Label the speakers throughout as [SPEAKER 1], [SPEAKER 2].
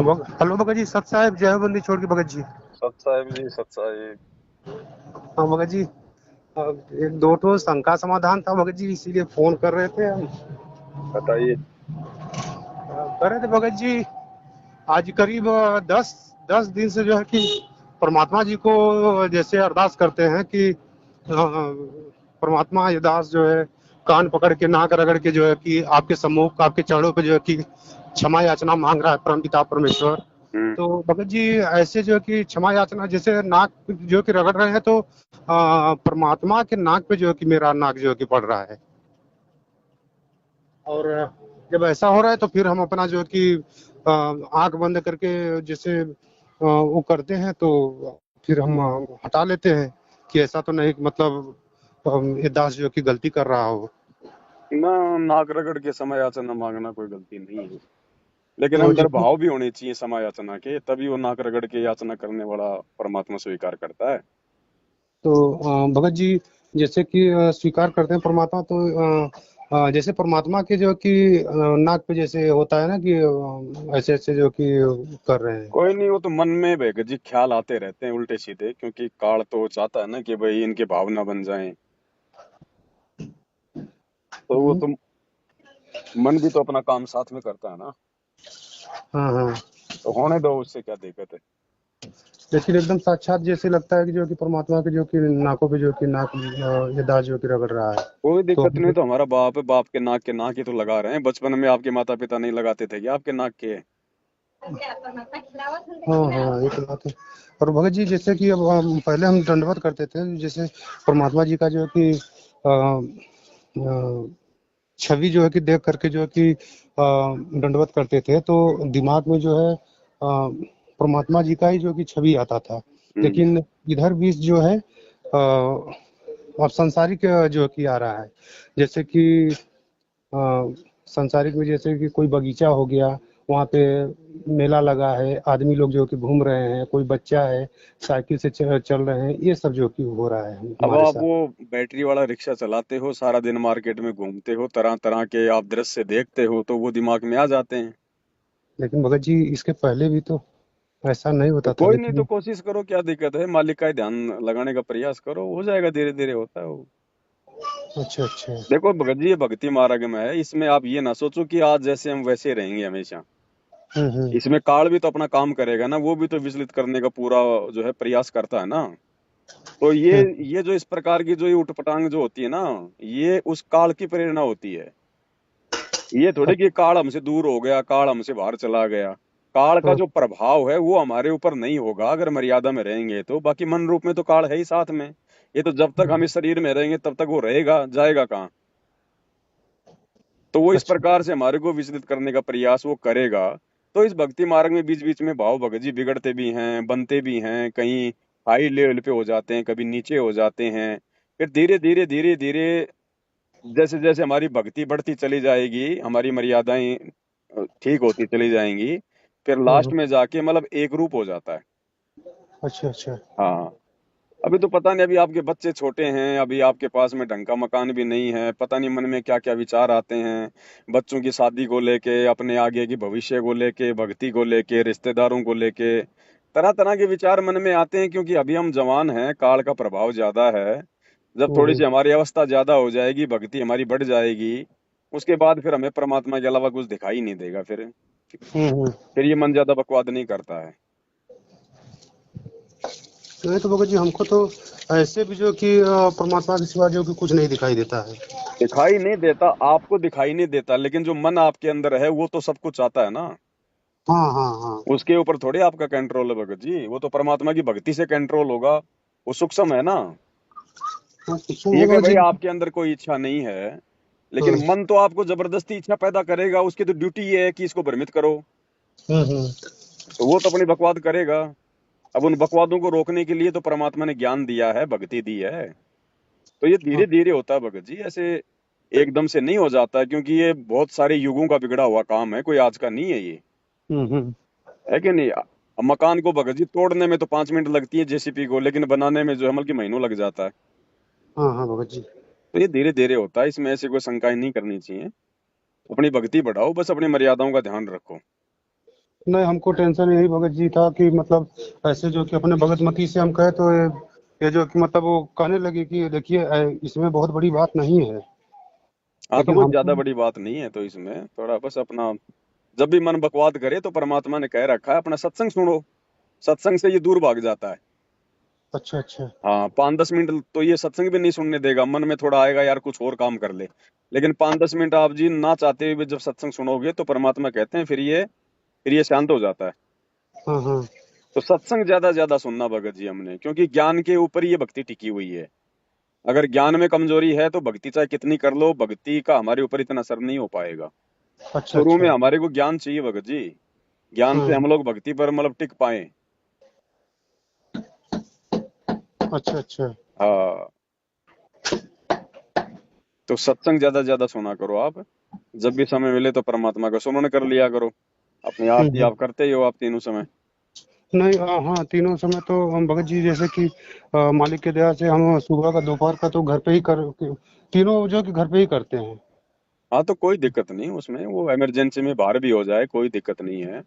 [SPEAKER 1] Hello Bhagat ji, सत साहब, जय हो बंदी छोड़ के भगत जी।
[SPEAKER 2] सत साहिब जी, सत साहिब।
[SPEAKER 1] हाँ भगत जी। एक दो ठो शंका समाधान था भगत जी, इसीलिए फोन कर रहे थे हम।
[SPEAKER 2] बताइए।
[SPEAKER 1] कर रहे थे भगत जी, आज करीब 10 10 दिन से जो है कि परमात्मा जी को जैसे अरदास करते हैं कि परमात्मा ये दास जो है कान पकड़ के नाक रगड़ के जो है कि आपके सम्मुख आपके चरणों पे जो है कि क्षमा याचना मांग रहा है परम पिता परमेश्वर।
[SPEAKER 2] हम्म।
[SPEAKER 1] तो भगत जी ऐसे जो है कि क्षमा याचना जैसे नाक जो है कि रगड़ रहे हैं, तो परमात्मा के नाक पे जो है कि मेरा नाक जो है कि पड़ रहा है। और जब ऐसा हो रहा है तो फिर हम अपना जो है कि आंख बंद करके जैसे वो करते हैं, तो फिर हम हटा लेते हैं कि ऐसा तो नहीं कि मतलब ये दास जो है कि गलती कर रहा हो।
[SPEAKER 2] ना, नाक रगड़ के समय याचना मांगना कोई गलती नहीं है, लेकिन
[SPEAKER 1] तो
[SPEAKER 2] अंदर
[SPEAKER 1] जिसको
[SPEAKER 2] भाव भी होने चाहिए समय याचना के, तभी वो नाक रगड़ के याचना करने वाला परमात्मा स्वीकार करता है।
[SPEAKER 1] तो भगत जी जैसे कि स्वीकार करते हैं परमात्मा, तो जैसे परमात्मा के जो कि नाक पे जैसे होता है ना कि ऐसे ऐसे जो कि कर रहे हैं।
[SPEAKER 2] कोई नहीं, वो तो मन में भैया जी ख्याल आते रहते हैं उल्टे सीधे, क्योंकि काल तो चाहता है ना कि भाई इनके भावना बन जाएं। तो वो
[SPEAKER 1] हम्म,
[SPEAKER 2] तो मन भी तो अपना काम साथ में करता है ना।
[SPEAKER 1] हाँ हाँ।
[SPEAKER 2] तो होने दो, उससे क्या दिक्कत है।
[SPEAKER 1] लेकिन एकदम साक्षात जैसे लगता है कि जो कि परमात्मा के जो कि नाकों पे जो कि नाक ये दास जो कि रगड़ रहा है।
[SPEAKER 2] कोई
[SPEAKER 1] तो
[SPEAKER 2] दिक्कत नहीं, तो हमारा बाप है, बाप के नाक ही तो लगा रहे हैं। बचपन में आपके माता पिता नहीं लगाते थे क्या आपके नाक के?
[SPEAKER 1] हाँ हाँ, ये तो बात है। और भगत जी जैसे कि अब हम पहले हम दंडवत करते थे, जैसे परमात्मा जी का जो है कि छवि जो है कि देख करके जो है कि दंडवत करते थे, तो दिमाग में जो है परमात्मा जी का ही जो कि छवि आता था।
[SPEAKER 2] हम्म।
[SPEAKER 1] लेकिन इधर भी जो है अब सांसारिक जो कि आ रहा है, जैसे कि सांसारिक में जैसे कि कोई बगीचा हो गया, वहाँ पे मेला लगा है, आदमी लोग जो कि घूम रहे हैं, कोई बच्चा है साइकिल से चल रहे हैं, ये सब जो कि हो रहा है
[SPEAKER 2] अब
[SPEAKER 1] हमारे
[SPEAKER 2] आप
[SPEAKER 1] साथ।
[SPEAKER 2] वो बैटरी वाला रिक्शा चलाते हो, सारा दिन मार्केट में घूमते हो, तरह तरह के आप दृश्य देखते हो, तो वो दिमाग में आ जाते हैं।
[SPEAKER 1] लेकिन भगत जी इसके पहले भी तो ऐसा नहीं
[SPEAKER 2] तो
[SPEAKER 1] होता था,
[SPEAKER 2] कोई नहीं, तो
[SPEAKER 1] लेकिन
[SPEAKER 2] कोशिश करो, क्या दिक्कत है, मालिक का ही ध्यान लगाने का प्रयास करो, हो जाएगा, धीरे धीरे होता है वो।
[SPEAKER 1] अच्छा अच्छा।
[SPEAKER 2] देखो भगत जी, ये भक्ति मार्ग में है, इसमें आप ये ना सोचो कि आज जैसे हम वैसे रहेंगे हमेशा।
[SPEAKER 1] हम्म।
[SPEAKER 2] इसमें काल भी तो अपना काम करेगा ना, वो भी तो विचलित करने का पूरा जो है प्रयास करता है ना। तो ये
[SPEAKER 1] हम्म,
[SPEAKER 2] ये जो इस प्रकार की जो ये उटपटांग जो होती है ना, ये उस काल की प्रेरणा होती है। ये थोड़े कि काल हमसे दूर हो गया, काल हमसे बाहर चला गया। काल का
[SPEAKER 1] हाँ,
[SPEAKER 2] जो प्रभाव है वो हमारे ऊपर नहीं होगा अगर मर्यादा में रहेंगे तो। बाकी मन रूप में तो काल है ही साथ में। ये तो जब तक हम इस शरीर में रहेंगे तब तक वो रहेगा, जाएगा कहाँ? तो वो इस
[SPEAKER 1] अच्छा
[SPEAKER 2] प्रकार से हमारे को विचलित करने का प्रयास वो करेगा। तो इस भक्ति मार्ग में बीच बीच में भाव भगत जी बिगड़ते भी हैं, बनते भी हैं, कहीं हाई लेवल पे हो जाते हैं, कभी नीचे हो जाते हैं। फिर धीरे धीरे धीरे धीरे जैसे जैसे हमारी भक्ति बढ़ती चली जाएगी, हमारी मर्यादाएं ठीक होती चली जाएंगी, फिर लास्ट
[SPEAKER 1] हाँ,
[SPEAKER 2] में जाके मतलब एक रूप हो जाता है।
[SPEAKER 1] अच्छा अच्छा।
[SPEAKER 2] हाँ। अभी तो पता नहीं, अभी आपके बच्चे छोटे हैं, अभी आपके पास में ढंग का मकान भी नहीं है, पता नहीं मन में क्या क्या विचार आते हैं। बच्चों की शादी को लेके, अपने आगे की भविष्य को लेके, भक्ति को लेके, रिश्तेदारों को लेके तरह तरह के विचार मन में आते हैं, क्योंकि अभी हम जवान हैं, काल का प्रभाव ज्यादा है। जब थोड़ी
[SPEAKER 1] हम्म
[SPEAKER 2] सी हमारी अवस्था ज्यादा हो जाएगी, भक्ति हमारी बढ़ जाएगी, उसके बाद फिर हमें परमात्मा के अलावा कुछ दिखाई नहीं देगा।
[SPEAKER 1] हम्म।
[SPEAKER 2] फिर ये मन ज्यादा बकवाद नहीं करता है।
[SPEAKER 1] तो ये तो भगत जी हमको तो ऐसे भी जो कि परमात्मा के सिवा जो कि कुछ नहीं दिखाई देता है।
[SPEAKER 2] दिखाई नहीं देता, आपको दिखाई नहीं देता, लेकिन जो मन आपके अंदर है वो तो सब कुछ चाहता है ना।
[SPEAKER 1] हाँ हाँ हाँ।
[SPEAKER 2] उसके ऊपर थोड़े आपका कंट्रोल है भगत जी, वो तो परमात्मा की भक्ति से कंट्रोल होगा। वो सूक्ष्म है ना।
[SPEAKER 1] हाँ, कुसुम है
[SPEAKER 2] एक है
[SPEAKER 1] भगत
[SPEAKER 2] भाई,
[SPEAKER 1] जी।
[SPEAKER 2] आपके अंदर कोई इच्छा नहीं है, लेकिन
[SPEAKER 1] हाँ,
[SPEAKER 2] मन तो आपको जबरदस्ती इच्छा पैदा करेगा, उसकी तो ड्यूटी ये है कि इसको भ्रमित करो।
[SPEAKER 1] हम्म।
[SPEAKER 2] तो वो तो अपनी बकवाद करेगा। अब उन बकवादों को रोकने के लिए तो परमात्मा ने ज्ञान दिया है, भक्ति दी है। तो ये
[SPEAKER 1] हाँ,
[SPEAKER 2] धीरे धीरे होता है भगत जी, ऐसे एकदम से नहीं हो जाता, क्योंकि ये बहुत सारे युगों का बिगड़ा हुआ काम है, कोई आज का नहीं है ये।
[SPEAKER 1] हम्म।
[SPEAKER 2] है कि नहीं? अब मकान को भगत जी तोड़ने में तो 5 मिनट लगती है जेसीपी को, लेकिन बनाने में जो है बल्कि महीनों लग जाता है।
[SPEAKER 1] हाँ हाँ भगत जी।
[SPEAKER 2] तो ये धीरे धीरे होता है, इसमें ऐसी कोई शंकाएं नहीं करनी चाहिए। अपनी भक्ति बढ़ाओ, बस अपनी मर्यादाओं का ध्यान रखो।
[SPEAKER 1] नहीं, हमको टेंशन यही भगत जी था कि मतलब ऐसे जो कि अपने भगत मती से हम कहे तो ये जो कि मतलब वो कहने लगे कि देखिए इसमें बहुत बड़ी बात नहीं है,
[SPEAKER 2] हाँ, तो
[SPEAKER 1] लेकिन
[SPEAKER 2] कोई ज्यादा
[SPEAKER 1] हमको।
[SPEAKER 2] बड़ी बात नहीं है, तो इसमें थोड़ा बस अपना जब भी मन बकवाद करे तो परमात्मा ने कह रखा है अपना सत्संग सुनो, सत्संग से ये दूर भाग जाता है।
[SPEAKER 1] अच्छा अच्छा।
[SPEAKER 2] हाँ, 5-10 मिनट तो ये सत्संग भी नहीं सुनने देगा, मन में थोड़ा आएगा यार कुछ और काम कर ले, लेकिन 5-10 मिनट आप जी ना चाहते हुए भी जब सत्संग सुनोगे तो परमात्मा कहते हैं फिर ये शांत हो जाता है।
[SPEAKER 1] हाँ हाँ।
[SPEAKER 2] तो सत्संग ज्यादा ज्यादा सुनना भगत जी हमने, क्योंकि ज्ञान के ऊपर ये भक्ति टिकी हुई है। अगर ज्ञान में कमजोरी है तो भक्ति चाहे कितनी कर लो, भक्ति का हमारे ऊपर इतना असर नहीं हो पाएगा।
[SPEAKER 1] अच्छा
[SPEAKER 2] शुरू में
[SPEAKER 1] अच्छा।
[SPEAKER 2] हमारे को ज्ञान चाहिए भगत जी, ज्ञान से
[SPEAKER 1] हाँ।
[SPEAKER 2] हम लोग भक्ति पर मतलब टिक पाए।
[SPEAKER 1] अच्छा अच्छा।
[SPEAKER 2] हाँ, तो सत्संग ज्यादा ज्यादा सुना करो आप, जब भी समय मिले तो परमात्मा का सुमरण कर लिया करो। अपने आरती
[SPEAKER 1] हम्म।
[SPEAKER 2] आप करते ही हो आप तीनों समय।
[SPEAKER 1] नहीं, हाँ, तीनों समय तो हम भगत जी जैसे कि मालिक के दया से हम सुबह का दोपहर का तो घर पे ही कर तीनों जो कि घर पे ही करते हैं।
[SPEAKER 2] हाँ, तो कोई दिक्कत नहीं उसमें, वो इमरजेंसी में बाहर भी हो जाए कोई दिक्कत नहीं है।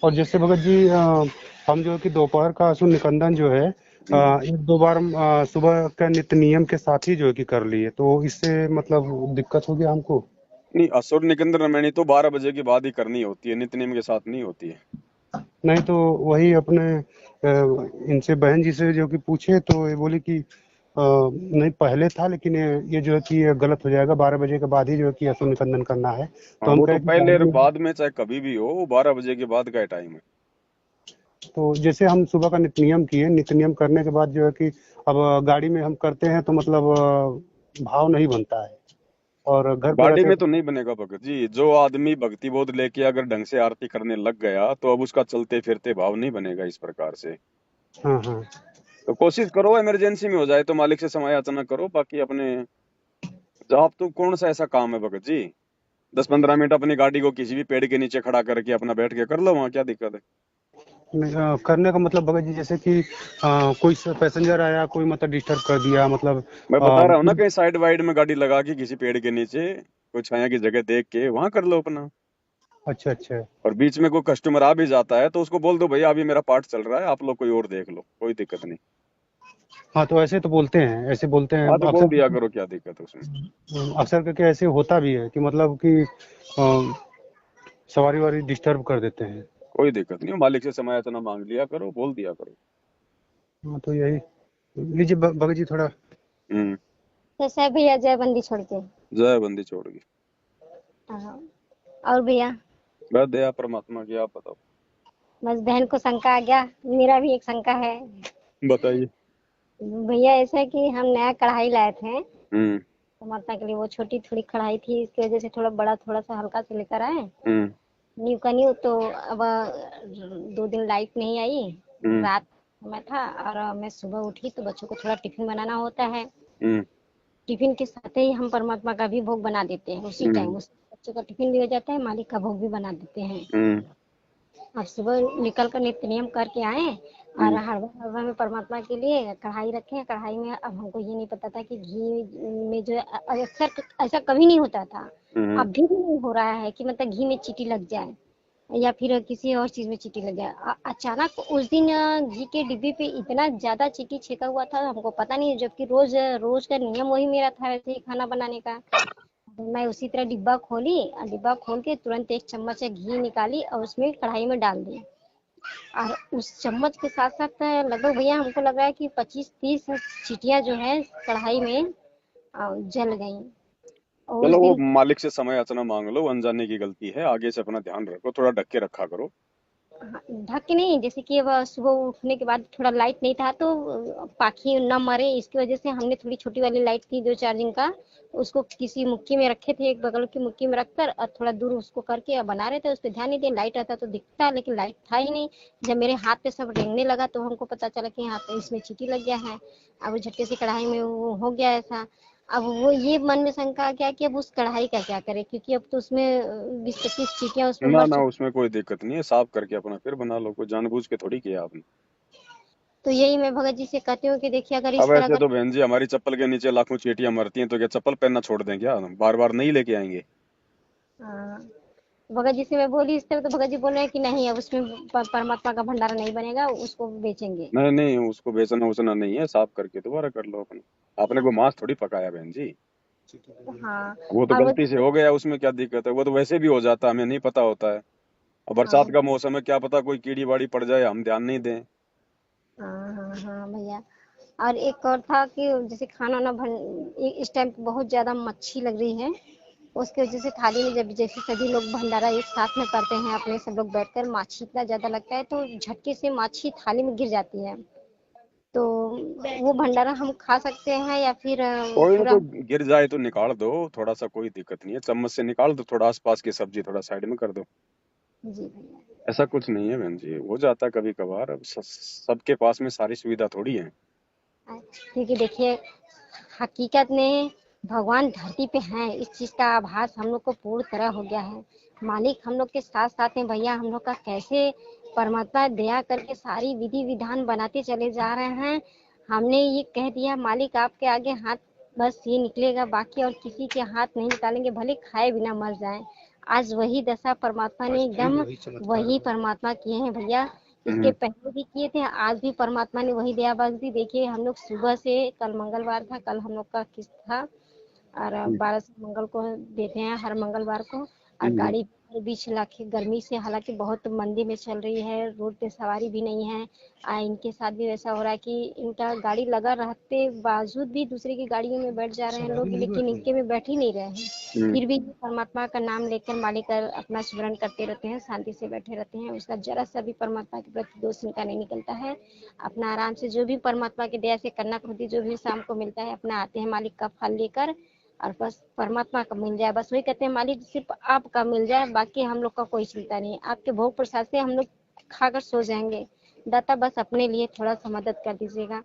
[SPEAKER 1] और जैसे भगत जी हम जो कि दोपहर का असुर निकंदन जो है
[SPEAKER 2] हम्म।
[SPEAKER 1] एक दो बार सुबह का नित्य नियम के साथ ही जो है कि कर लिए, तो इससे मतलब दिक्कत हो गया हमको।
[SPEAKER 2] नहीं, असुर निकंदन रमैनी तो 12 बजे के बाद ही करनी होती है, नित्य नेम के साथ नहीं होती है।
[SPEAKER 1] नहीं तो वही अपने इनसे बहन जी से जो कि पूछे तो ये बोली कि नहीं पहले था, लेकिन ये जो है कि ये गलत हो जाएगा, 12 बजे के बाद ही जो है कि असुर निकंदन करना है। तो
[SPEAKER 2] हाँ,
[SPEAKER 1] हम
[SPEAKER 2] वो तो
[SPEAKER 1] कहे कि
[SPEAKER 2] पहले और
[SPEAKER 1] गाड़ी में।
[SPEAKER 2] बाद में चाहे कभी भी हो, वो 12 बजे के बाद का टाइम है।
[SPEAKER 1] तो जैसे हम सुबह का नित्य नियम किए, नित्य नियम करने के बाद जो है कि अब गाड़ी में हम करते हैं तो मतलब भाव नहीं बनता है, और घर पे
[SPEAKER 2] गाड़ी
[SPEAKER 1] रहते
[SPEAKER 2] में
[SPEAKER 1] हैं
[SPEAKER 2] तो नहीं बनेगा भगत जी, जो आदमी भक्ति बोध लेके अगर ढंग से आरती करने लग गया तो अब उसका चलते फिरते भाव नहीं बनेगा इस प्रकार से।
[SPEAKER 1] तो। हाँ हाँ।
[SPEAKER 2] तो कोशिश करो इमरजेंसी में हो जाए तो मालिक से समय याचना करो, बाकी अपने जॉब तो कौन सा ऐसा काम है भगत जी, 10-15 मिनट अपनी गाड़ी को किसी भी पेड़ के नीचे खड़ा करके अपना बैठ के कर लो, वहाँ क्या दिक्कत है।
[SPEAKER 1] करने का मतलब भगत जी जैसे कि कोई पैसेंजर आया, कोई मतलब डिस्टर्ब कर दिया मतलब।
[SPEAKER 2] मैं बता
[SPEAKER 1] आ,
[SPEAKER 2] रहा हूँ ना, कहीं साइड वाइड में गाड़ी लगा के किसी पेड़ के नीचे कोई छाया की जगह देख के वहां कर लो अपना।
[SPEAKER 1] अच्छा अच्छा।
[SPEAKER 2] और बीच में कोई कस्टमर आ भी जाता है तो उसको बोल दो भैया अभी मेरा पार्ट चल रहा है, आप लोग कोई और देख लो, कोई दिक्कत नहीं।
[SPEAKER 1] हाँ, तो ऐसे तो बोलते हैं, ऐसे बोलते हैं
[SPEAKER 2] हाँ, तो बोल
[SPEAKER 1] अक्सर।
[SPEAKER 2] दिया करो, क्या दिक्कत है उसमें।
[SPEAKER 1] अक्सर करके ऐसे होता भी है कि मतलब कि सवारी वारी डिस्टर्ब कर देते हैं।
[SPEAKER 2] कोई दिक्कत नहीं, मालिक से समय इतना मांग लिया करो, बोल दिया करो।
[SPEAKER 1] हाँ, तो यही लीजिए भगत जी थोड़ा।
[SPEAKER 2] हम्म।
[SPEAKER 3] कैसा है भैया जय बंदी छोड़ के?
[SPEAKER 2] जय बंदी छोड़ गई।
[SPEAKER 3] हाँ, और भैया
[SPEAKER 2] बस दया परमात्मा की, आप बताओ।
[SPEAKER 3] बस बहन को शंका आ गया, मेरा भी एक शंका है।
[SPEAKER 2] बताइए।
[SPEAKER 3] भैया ऐसा है कि हम नया कढ़ाई लाए थे
[SPEAKER 2] हम्म।
[SPEAKER 3] टमाटर के लिए, वो छोटी थोड़ी कढ़ाई थी, इसकी वजह से थोड़ा बड़ा थोड़ा सा हल्का से लेकर आए
[SPEAKER 2] हम्म।
[SPEAKER 3] न्यू का न्यू। तो अब 2 दिन लाइट नहीं आई,
[SPEAKER 2] हम्म।
[SPEAKER 3] रात में था, और मैं सुबह उठी तो बच्चों को थोड़ा टिफिन बनाना होता है।
[SPEAKER 2] हम्म।
[SPEAKER 3] टिफिन के साथ ही हम परमात्मा का भी भोग बना देते हैं उसी
[SPEAKER 2] हम्म।
[SPEAKER 3] टाइम, उस बच्चों का टिफिन भी हो जाता है, मालिक का भोग भी बना देते हैं।
[SPEAKER 2] हम्म।
[SPEAKER 3] अब सुबह निकल कर नित्य नियम करके आए, और
[SPEAKER 2] हम्म।
[SPEAKER 3] हलवा हलवा में परमात्मा के लिए कढ़ाई रखे हैं। कढ़ाई में अब हमको ये नहीं पता था कि घी में जो अक्सर ऐसा कभी नहीं होता था,
[SPEAKER 2] हम्म।
[SPEAKER 3] अभी भी नहीं हो रहा है कि मतलब घी में चींटी लग जाए या फिर किसी और चीज में चींटी लग जाए। अचानक उस दिन घी के डिब्बे पे इतना ज्यादा चींटी छेका हुआ था, हमको पता नहीं, जबकि रोज रोज का नियम वही मेरा था वैसे ही खाना बनाने का। तो मैं उसी तरह डिब्बा खोली और डिब्बा खोल के तुरंत 1 चम्मच घी निकाली और उसमें कढ़ाई में डाल दी, और उस चम्मच के साथ साथ लगभग भैया हमको लग रहा है कि 25-30 चीटियां जो है कढ़ाई में जल गई। और उस
[SPEAKER 2] चलो वो
[SPEAKER 3] दिन
[SPEAKER 2] मालिक से समय याचना मांग लो, अनजाने की गलती है, आगे से अपना ध्यान रखो, थोड़ा ढक के रखा करो।
[SPEAKER 3] ढक के नहीं, जैसे कि अब सुबह उठने के बाद थोड़ा लाइट नहीं था तो पाखी न मरे, इसकी वजह से हमने थोड़ी छोटी वाली लाइट थी जो चार्जिंग का, उसको किसी मुक्की में रखे थे, एक बगल की मुक्की में रखकर, और थोड़ा दूर उसको करके बना रहे थे, उस पर ध्यान नहीं दिया। लाइट रहता तो दिखता, लेकिन लाइट था ही नहीं। जब मेरे हाथ पे सब रेंगने लगा तो हमको पता चला कि हाँ तो इसमें चींटी लग गया है। अब वो झटके से कढ़ाई में वो हो गया ऐसा। अब वो ये मन में शंका आ गया कि अब उस कढ़ाई का क्या करें, क्योंकि अब तो उसमें 20-25 चीटियां उसमें
[SPEAKER 2] ना
[SPEAKER 3] मर
[SPEAKER 2] ना,
[SPEAKER 3] चुकी।
[SPEAKER 2] उसमें कोई दिक्कत नहीं है, साफ करके अपना फिर बना लो, कोई जानबूझ के थोड़ी किया आपने।
[SPEAKER 3] तो यही मैं भगत जी से कहती हूँ कि देखिए अगर
[SPEAKER 2] अब
[SPEAKER 3] इस तरह
[SPEAKER 2] ऐसे
[SPEAKER 3] अगर।
[SPEAKER 2] तो बहन जी हमारी चप्पल के नीचे लाखों चींटियां मरती हैं, तो क्या चप्पल पहनना छोड़ दें क्या, बार बार नहीं लेके आएंगे।
[SPEAKER 3] हाँ, भगत जी से मैं बोली इस तरह, तो भगत जी बोल रहे हैं कि नहीं, अब उसमें परमात्मा का भंडारा नहीं बनेगा, उसको बेचेंगे।
[SPEAKER 2] नहीं नहीं, उसको बेचना उसना नहीं है, साफ करके दोबारा कर लो अपने। आपने को मांस थोड़ी पकाया बहन जी,
[SPEAKER 3] हाँ।
[SPEAKER 2] वो तो
[SPEAKER 3] और वो
[SPEAKER 2] गलती से हो गया, उसमें क्या दिक्कत है, वो तो वैसे भी हो जाता है, हमें नहीं पता होता है। अब बरसात
[SPEAKER 3] हाँ
[SPEAKER 2] का मौसम है, क्या पता कोई कीड़ी बाड़ी पड़ जाए, हम ध्यान नहीं दें।
[SPEAKER 3] हाँ हाँ हाँ भैया। और एक और था कि जैसे खाना ना इस टाइम पे बहुत ज्यादा मच्छी लग रही है, उसकी वजह से थाली में जब जैसे सभी लोग भंडारा एक साथ में करते हैं अपने सब लोग बैठकर, माछी इतना ज्यादा लगता है तो झटके से माछी थाली में गिर जाती है। तो वो भंडारा हम खा सकते हैं या फिर
[SPEAKER 2] कोई ना,
[SPEAKER 3] पूरा?
[SPEAKER 2] कोई गिर जाए तो निकाल दो, थोड़ा सा कोई दिक्कत नहीं है, चम्मच से निकाल दो, थोड़ा आसपास की सब्जी थोड़ा साइड में कर दो।
[SPEAKER 3] जी भैया।
[SPEAKER 2] ऐसा कुछ नहीं है बहन जी, हो जाता है कभी कभार, अब सबके पास में सारी सुविधा थोड़ी है।
[SPEAKER 3] क्योंकि देखिए, हकीकत में भगवान धरती पे हैं, इस चीज का आभास हम लोग को पूर्ण तरह हो गया है। मालिक हम लोग के साथ साथ में भैया, हम लोग का कैसे परमात्मा दया करके सारी विधि विधान बनाते चले जा रहे हैं। हमने ये कह दिया मालिक आपके आगे हाथ बस ये निकलेगा, बाकी और किसी के हाथ नहीं निकालेंगे, भले खाए बिना मर जाए। आज वही दशा परमात्मा ने एकदम वही परमात्मा किए हैं भैया। इसके
[SPEAKER 2] हम्म।
[SPEAKER 3] पहले भी किए थे, आज भी परमात्मा ने वही दया बख्श दी। देखिए हम लोग सुबह से, कल मंगलवार था, कल हम लोग का किस्त था, और 1200 मंगल को देते हैं हर मंगलवार को। और
[SPEAKER 2] हम्म।
[SPEAKER 3] गाड़ी 20 लाख की गर्मी से, हालांकि बहुत मंदी में चल रही है, रोड पे सवारी भी नहीं है। इनके साथ भी वैसा हो रहा है कि इनका गाड़ी लगा रहते बावजूद भी दूसरे की गाड़ियों में बैठ जा रहे हैं लोग, लेकिन इनके में बैठ ही नहीं रहे हैं।
[SPEAKER 2] हम्म।
[SPEAKER 3] फिर भी परमात्मा का नाम लेकर मालिक अपना स्मरण करते रहते हैं, शांति से बैठे रहते हैं, उसका जरा सा भी परमात्मा के प्रति दोष इनका नहीं निकलता है। अपना आराम से जो भी परमात्मा की दया से करना खुदी जो भी शाम को मिलता है, अपना आते हैं मालिक का फल लेकर, और बस परमात्मा का मिल जाए, बस वही कहते हैं मालिक सिर्फ आपका मिल जाए, बाकी हम लोग का कोई चिंता नहीं, आपके भोग प्रसाद से हम लोग खाकर सो जाएंगे, दाता बस अपने लिए थोड़ा सा मदद कर दीजिएगा।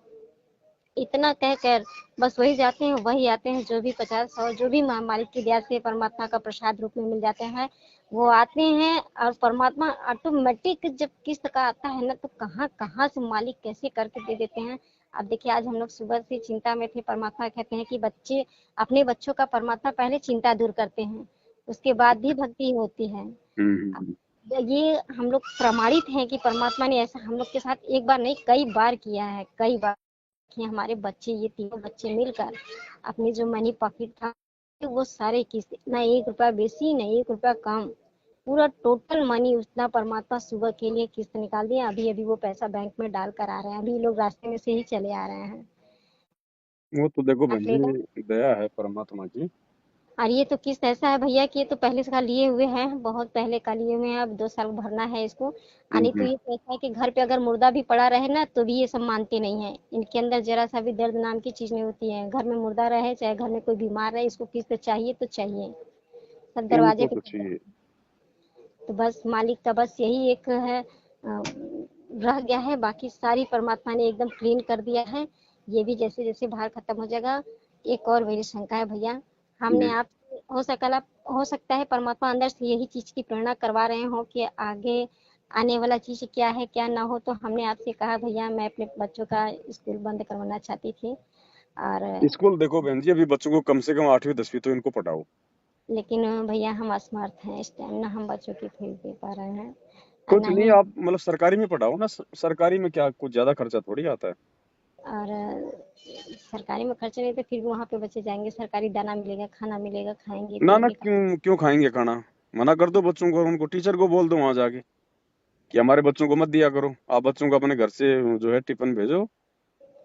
[SPEAKER 3] इतना कह कर बस वही जाते हैं वही आते हैं, जो भी 50 100 जो भी मालिक की दया से परमात्मा का प्रसाद रूप में मिल जाते हैं, वो आते हैं। और परमात्मा ऑटोमेटिक जब किस्त का आता है ना, तो कहाँ कहाँ से मालिक कैसे करके दे देते हैं। अब देखिए, आज हम लोग सुबह से चिंता में थे, परमात्मा कहते हैं कि बच्चे अपने बच्चों का परमात्मा पहले चिंता दूर करते हैं, उसके बाद भी भक्ति होती है।
[SPEAKER 2] हम्म।
[SPEAKER 3] ये हम लोग प्रमाणित हैं कि परमात्मा ने ऐसा हम लोग के साथ एक बार नहीं कई बार किया है, कई बार कि हमारे बच्चे, ये तीनों बच्चे मिलकर अपनी जो मनी पॉकेट था वो सारे किस्त, ना 1 रुपया बेसी ना 1 रुपया कम, पूरा टोटल मनी उतना परमात्मा सुबह के लिए किस्त निकाल दिया। अभी अभी वो पैसा बैंक में डाल कर आ रहे हैं, अभी लोग रास्ते में से ही चले आ रहे हैं।
[SPEAKER 2] वो तो देखो बहन
[SPEAKER 3] लेगा।
[SPEAKER 2] जी, दया है परमात्मा की।
[SPEAKER 3] और ये तो किस्त ऐसा है भैया कि ये तो पहले से का लिए हुए हैं, बहुत पहले का लिए हुए हैं, अब 2 साल भरना है इसको। नहीं तो
[SPEAKER 2] हम्म।
[SPEAKER 3] ये तो ऐसा है कि घर पे अगर मुर्दा भी पड़ा रहे ना, तो भी ये सब मानते नहीं है, इनके अंदर जरा सा भी दर्द नाम की चीज नहीं होती है। घर में मुर्दा रहे चाहे घर में कोई बीमार रहे, इसको किस्त चाहिए तो चाहिए, सब दरवाजे
[SPEAKER 2] इनको
[SPEAKER 3] पे
[SPEAKER 2] तो
[SPEAKER 3] खड़े हैं।
[SPEAKER 2] चाहिए।
[SPEAKER 3] तो बस मालिक का बस यही एक है, रह गया है, बाकी सारी परमात्मा ने एकदम क्लीन कर दिया है। ये भी जैसे जैसे भार खत्म हो जाएगा। एक और मेरी शंका है भैया, हमने
[SPEAKER 2] जी।
[SPEAKER 3] आप हो सकता है परमात्मा अंदर से यही चीज की प्रेरणा करवा रहे हो कि आगे आने वाला चीज क्या है क्या ना हो, तो हमने आपसे कहा भैया मैं अपने बच्चों का स्कूल बंद करवाना चाहती थी, और
[SPEAKER 2] स्कूल देखो बहन जी, अभी बच्चों को कम से कम 8वीं 10वीं तो इनको पढ़ाओ।
[SPEAKER 3] लेकिन भैया हम असमर्थ हैं, इस टाइम ना हम बच्चों की फीस दे पा रहे हैं, और
[SPEAKER 2] कुछ
[SPEAKER 3] ना
[SPEAKER 2] नहीं,
[SPEAKER 3] ही
[SPEAKER 2] आप मतलब सरकारी में पढ़ाओ ना, सरकारी में क्या कुछ ज्यादा खर्चा थोड़ी आता है।
[SPEAKER 3] और सरकारी में खर्च नहीं, तो फिर भी वहाँ पे बच्चे जाएंगे, सरकारी दाना मिलेगा, खाना मिलेगा, खाएंगे
[SPEAKER 2] ना ना,
[SPEAKER 3] पियेंगे।
[SPEAKER 2] क्यों क्यों खाएंगे खाना, मना कर दो बच्चों को, और उनको टीचर को बोल दो वहां जाके कि हमारे बच्चों को मत दिया करो, आप बच्चों को अपने घर से जो है टिफिन भेजो।